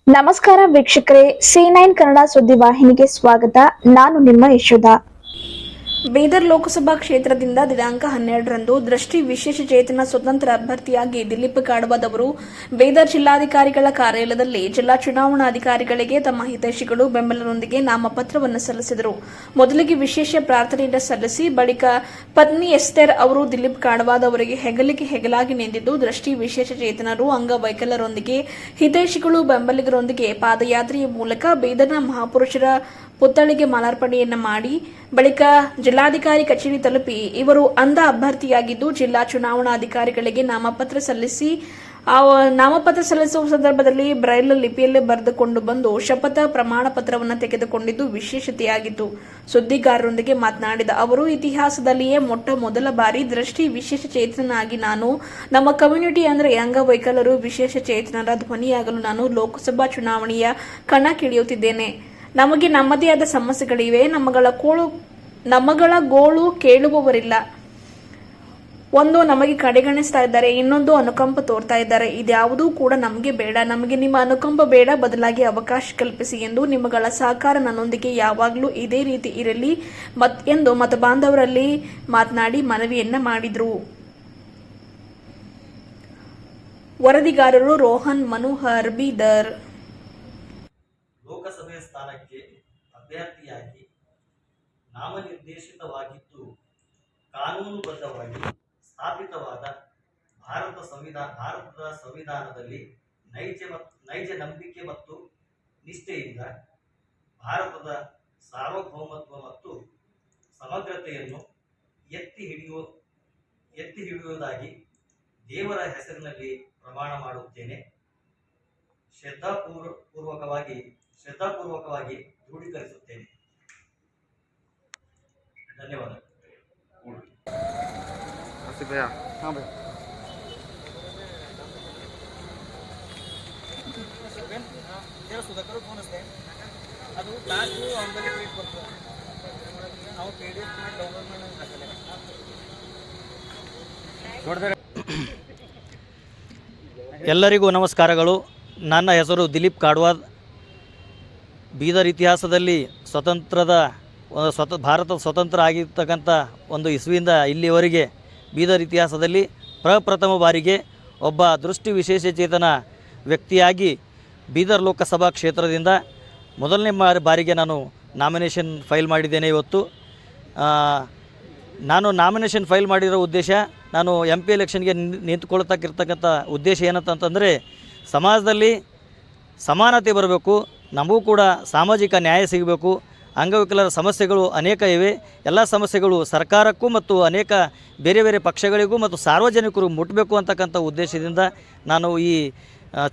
ನಮಸ್ಕಾರ ವೀಕ್ಷಕರೇ, C9 ಕನ್ನಡ ಸುದ್ದಿವಾಹಿನಿಗೆ ಸ್ವಾಗತ. ನಾನು ನಿಮ್ಮ ಯಶೋಧ. ಬೀದರ್ ಲೋಕಸಭಾ ಕ್ಷೇತ್ರದಿಂದ ದಿನಾಂಕ 12ರಂದು ದೃಷ್ಟಿ ವಿಶೇಷಚೇತನ ಸ್ವತಂತ್ರ ಅಭ್ಯರ್ಥಿಯಾಗಿ ದಿಲೀಪ್ ಕಾಡವಾದ್ ಅವರು ಬೀದರ್ ಜಿಲ್ಲಾಧಿಕಾರಿಗಳ ಕಾರ್ಯಾಲಯದಲ್ಲಿ ಜಿಲ್ಲಾ ಚುನಾವಣಾಧಿಕಾರಿಗಳಿಗೆ ತಮ್ಮ ಹಿತೈಷಿಗಳು ಬೆಂಬಲದೊಂದಿಗೆ ನಾಮಪತ್ರವನ್ನು ಸಲ್ಲಿಸಿದರು. ಮೊದಲಿಗೆ ವಿಶೇಷ ಪ್ರಾರ್ಥನೆಯನ್ನು ಸಲ್ಲಿಸಿ ಬಳಿಕ ಪತ್ನಿ ಎಸ್ತೇರ್ ಅವರು ದಿಲೀಪ್ ಕಾಡವಾದ್ ಅವರಿಗೆ ಹೆಗಲಿಗೆ ಹೆಗಲಾಗಿ ನಿಂತಿದ್ದು ದೃಷ್ಟಿ ವಿಶೇಷಚೇತನರು, ಅಂಗವೈಕಲರೊಂದಿಗೆ ಹಿತೈಷಿಗಳು, ಬೆಂಬಲಿಗರೊಂದಿಗೆ ಪಾದಯಾತ್ರೆಯ ಮೂಲಕ ಬೀದರ್ನ ಮಹಾಪುರುಷರ ಪುತ್ಥಳಿಗೆ ಮಾಲಾರ್ಪಣೆಯನ್ನ ಮಾಡಿ ಬಳಿಕ ಜಿಲ್ಲಾಧಿಕಾರಿ ಕಚೇರಿ ತಲುಪಿ ಇವರು ಅಂಧ ಅಭ್ಯರ್ಥಿಯಾಗಿದ್ದು ಜಿಲ್ಲಾ ಚುನಾವಣಾಧಿಕಾರಿಗಳಿಗೆ ನಾಮಪತ್ರ ಸಲ್ಲಿಸುವ ಸಂದರ್ಭದಲ್ಲಿ ಬ್ರೈಲ್ ಲಿಪಿಯಲ್ಲಿ ಬರೆದುಕೊಂಡು ಬಂದು ಶಪಥ ಪ್ರಮಾಣ ಪತ್ರವನ್ನು ತೆಗೆದುಕೊಂಡಿದ್ದು ವಿಶೇಷತೆಯಾಗಿತ್ತು. ಸುದ್ದಿಗಾರರೊಂದಿಗೆ ಮಾತನಾಡಿದ ಅವರು, ಇತಿಹಾಸದಲ್ಲಿಯೇ ಮೊದಲ ಬಾರಿ ದೃಷ್ಟಿ ವಿಶೇಷಚೇತನನಾಗಿ ನಾನು ನಮ್ಮ ಕಮ್ಯುನಿಟಿ ಅಂದರೆ ಅಂಗವೈಕಲರು, ವಿಶೇಷಚೇತನರ ಧ್ವನಿಯಾಗಲು ನಾನು ಲೋಕಸಭಾ ಚುನಾವಣೆಯ ಕಣಕ್ಕಿಳಿಯುತ್ತಿದ್ದೇನೆ. ನಮಗೆ ನಮ್ಮದೇ ಆದ ಸಮಸ್ಯೆಗಳಿವೆ. ನಮ್ಮಗಳ ಗೋಳು ಕೇಳುವವರಿಲ್ಲ. ಒಂದು ನಮಗೆ ಕಡೆಗಣಿಸ್ತಾ ಇದ್ದಾರೆ, ಇನ್ನೊಂದು ಅನುಕಂಪ ತೋರ್ತಾ ಇದ್ದಾರೆ. ಇದ್ಯಾವುದೂ ಕೂಡ ನಮಗೆ ಬೇಡ. ನಮಗೆ ನಿಮ್ಮ ಅನುಕಂಪ ಬೇಡ, ಬದಲಾಗಿ ಅವಕಾಶ ಕಲ್ಪಿಸಿ ಎಂದು ನಿಮ್ಮಗಳ ಸಹಕಾರ ನನ್ನೊಂದಿಗೆ ಯಾವಾಗಲೂ ಇದೇ ರೀತಿ ಇರಲಿ ಎಂದು ಮತಬಾಂಧವರಲ್ಲಿ ಮಾತನಾಡಿ ಮನವಿಯನ್ನ ಮಾಡಿದ್ರು. ವರದಿಗಾರರು ರೋಹನ್ ಮನೋಹರ್, ಬೀದರ್. ಲೋಕಸಭೆ ಸ್ಥಾನಕ್ಕೆ ಅಭ್ಯರ್ಥಿಯಾಗಿ ನಾಮನಿರ್ದೇಶಿತವಾಗಿದ್ದು ಕಾನೂನುಬದ್ಧವಾಗಿ ಸ್ಥಾಪಿತವಾದ ಭಾರತದ ಸಂವಿಧಾನದಲ್ಲಿ ನೈಜ ನಂಬಿಕೆ ಮತ್ತು ನಿಷ್ಠೆಯಿಂದ ಭಾರತದ ಸಾರ್ವಭೌಮತ್ವ ಮತ್ತು ಸಮಗ್ರತೆಯನ್ನು ಎತ್ತಿ ಹಿಡಿಯುವುದಾಗಿ ದೇವರ ಹೆಸರಿನಲ್ಲಿ ಪ್ರಮಾಣ ಮಾಡುತ್ತೇನೆ. ಶ್ರದ್ಧಾಪೂರ್ವಕವಾಗಿ ದೃಢೀಕರಿಸುತ್ತೇನೆ. ಧನ್ಯವಾದ. ಎಲ್ಲರಿಗೂ ನಮಸ್ಕಾರಗಳು. ನನ್ನ ಹೆಸರು ದಿಲೀಪ್ ಕಾಡವಾದ್. ಬೀದರ್ ಇತಿಹಾಸದಲ್ಲಿ ಭಾರತ ಸ್ವತಂತ್ರ ಆಗಿರ್ತಕ್ಕಂಥ ಒಂದು ಇಸ್ವಿಯಿಂದ ಇಲ್ಲಿವರೆಗೆ ಬೀದರ್ ಇತಿಹಾಸದಲ್ಲಿ ಪ್ರಪ್ರಥಮ ಬಾರಿಗೆ ಒಬ್ಬ ದೃಷ್ಟಿ ವಿಶೇಷಚೇತನ ವ್ಯಕ್ತಿಯಾಗಿ ಬೀದರ್ ಲೋಕಸಭಾ ಕ್ಷೇತ್ರದಿಂದ ಮೊದಲನೇ ಬಾರಿಗೆ ನಾನು ನಾಮಿನೇಷನ್ ಫೈಲ್ ಮಾಡಿದ್ದೇನೆ. ಇವತ್ತು ನಾನು ನಾಮಿನೇಷನ್ ಫೈಲ್ ಮಾಡಿರೋ ಉದ್ದೇಶ, ನಾನು MP ಎಲೆಕ್ಷನ್ಗೆ ನಿಂತ್ಕೊಳ್ತಕ್ಕಿರ್ತಕ್ಕಂಥ ಉದ್ದೇಶ ಏನಂತಂದರೆ, ಸಮಾಜದಲ್ಲಿ ಸಮಾನತೆ ಬರಬೇಕು, ನಮಗೂ ಕೂಡ ಸಾಮಾಜಿಕ ನ್ಯಾಯ ಸಿಗಬೇಕು. ಅಂಗವಿಕಲರ ಸಮಸ್ಯೆಗಳು ಅನೇಕ ಇವೆ. ಎಲ್ಲ ಸಮಸ್ಯೆಗಳು ಸರ್ಕಾರಕ್ಕೂ ಮತ್ತು ಅನೇಕ ಬೇರೆ ಬೇರೆ ಪಕ್ಷಗಳಿಗೂ ಮತ್ತು ಸಾರ್ವಜನಿಕರು ಮುಟ್ಟಬೇಕು ಅಂತಕ್ಕಂಥ ಉದ್ದೇಶದಿಂದ ನಾನು ಈ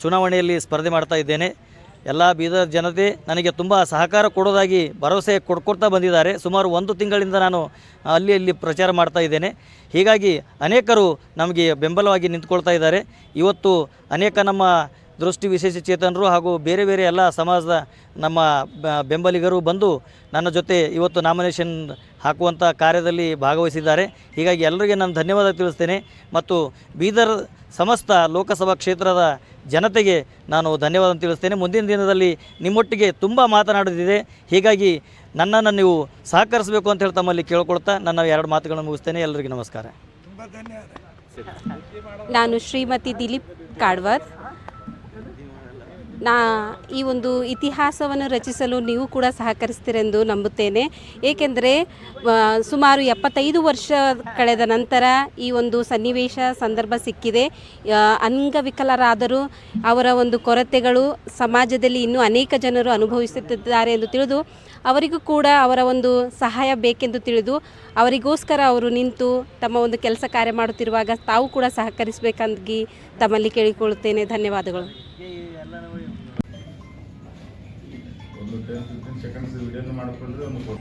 ಚುನಾವಣೆಯಲ್ಲಿ ಸ್ಪರ್ಧೆ ಮಾಡ್ತಾ ಇದ್ದೇನೆ. ಎಲ್ಲ ಬೀದರ್ ಜನತೆ ನನಗೆ ತುಂಬ ಸಹಕಾರ ಕೊಡೋದಾಗಿ ಭರವಸೆ ಕೊಡ್ತಾ ಬಂದಿದ್ದಾರೆ. ಸುಮಾರು 1 ತಿಂಗಳಿಂದ ನಾನು ಅಲ್ಲಿ ಪ್ರಚಾರ ಮಾಡ್ತಾ ಇದ್ದೇನೆ. ಹೀಗಾಗಿ ಅನೇಕರು ನಮಗೆ ಬೆಂಬಲವಾಗಿ ನಿಂತ್ಕೊಳ್ತಾ ಇದ್ದಾರೆ. ಇವತ್ತು ಅನೇಕ ನಮ್ಮ ದೃಷ್ಟಿ ವಿಶೇಷಚೇತನರು ಹಾಗೂ ಬೇರೆ ಬೇರೆ ಎಲ್ಲ ಸಮಾಜದ ನಮ್ಮ ಬೆಂಬಲಿಗರು ಬಂದು ನನ್ನ ಜೊತೆ ಇವತ್ತು ನಾಮಿನೇಷನ್ ಹಾಕುವಂಥ ಕಾರ್ಯದಲ್ಲಿ ಭಾಗವಹಿಸಿದ್ದಾರೆ. ಹೀಗಾಗಿ ಎಲ್ಲರಿಗೆ ನಾನು ಧನ್ಯವಾದ ತಿಳಿಸ್ತೇನೆ ಮತ್ತು ಬೀದರ್ ಸಮಸ್ತ ಲೋಕಸಭಾ ಕ್ಷೇತ್ರದ ಜನತೆಗೆ ನಾನು ಧನ್ಯವಾದ ತಿಳಿಸ್ತೇನೆ. ಮುಂದಿನ ದಿನದಲ್ಲಿ ನಿಮ್ಮೊಟ್ಟಿಗೆ ತುಂಬ ಮಾತನಾಡೋದಿದೆ. ಹೀಗಾಗಿ ನನ್ನನ್ನು ನೀವು ಸಹಕರಿಸಬೇಕು ಅಂತ ಹೇಳಿ ತಮ್ಮಲ್ಲಿ ಕೇಳ್ಕೊಳ್ತಾ ನನ್ನ 2 ಮಾತುಗಳನ್ನು ಮುಗಿಸ್ತೇನೆ. ಎಲ್ಲರಿಗೂ ನಮಸ್ಕಾರ. ನಾನು ಶ್ರೀಮತಿ ದಿಲೀಪ್ ಕಾಡವಾದ್. ಈ ಒಂದು ಇತಿಹಾಸವನ್ನು ರಚಿಸಲು ನೀವು ಕೂಡ ಸಹಕರಿಸ್ತೀರೆಂದು ನಂಬುತ್ತೇನೆ. ಏಕೆಂದರೆ ಸುಮಾರು 75 ವರ್ಷ ಕಳೆದ ನಂತರ ಈ ಒಂದು ಸಂದರ್ಭ ಸಿಕ್ಕಿದೆ. ಅಂಗವಿಕಲರಾದರೂ ಅವರ ಒಂದು ಕೊರತೆಗಳು ಸಮಾಜದಲ್ಲಿ ಇನ್ನೂ ಅನೇಕ ಜನರು ಅನುಭವಿಸುತ್ತಿದ್ದಾರೆ ಎಂದು ತಿಳಿದು ಅವರಿಗೂ ಕೂಡ ಅವರ ಒಂದು ಸಹಾಯ ಬೇಕೆಂದು ತಿಳಿದು ಅವರಿಗೋಸ್ಕರ ಅವರು ನಿಂತು ತಮ್ಮ ಒಂದು ಕೆಲಸ ಕಾರ್ಯ ಮಾಡುತ್ತಿರುವಾಗ ತಾವು ಕೂಡ ಸಹಕರಿಸಬೇಕಾಗಿ ತಮ್ಮಲ್ಲಿ ಕೇಳಿಕೊಳ್ಳುತ್ತೇನೆ. ಧನ್ಯವಾದಗಳು. ಒಂದು 10-15 ಸೆಕೆಂಡ್ಸ್ ವಿಡಿಯೋನ ಮಾಡಿಕೊಂಡ್ರೆ ಒಂದು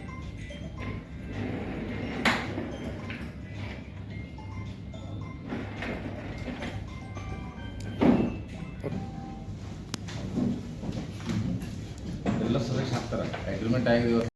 ಎಲ್ಲ ಸದಸ್ಯ ಹಾಕ್ತಾರೆ. ಅಗ್ರಿಮೆಂಟ್ ಆಗಿದೆ.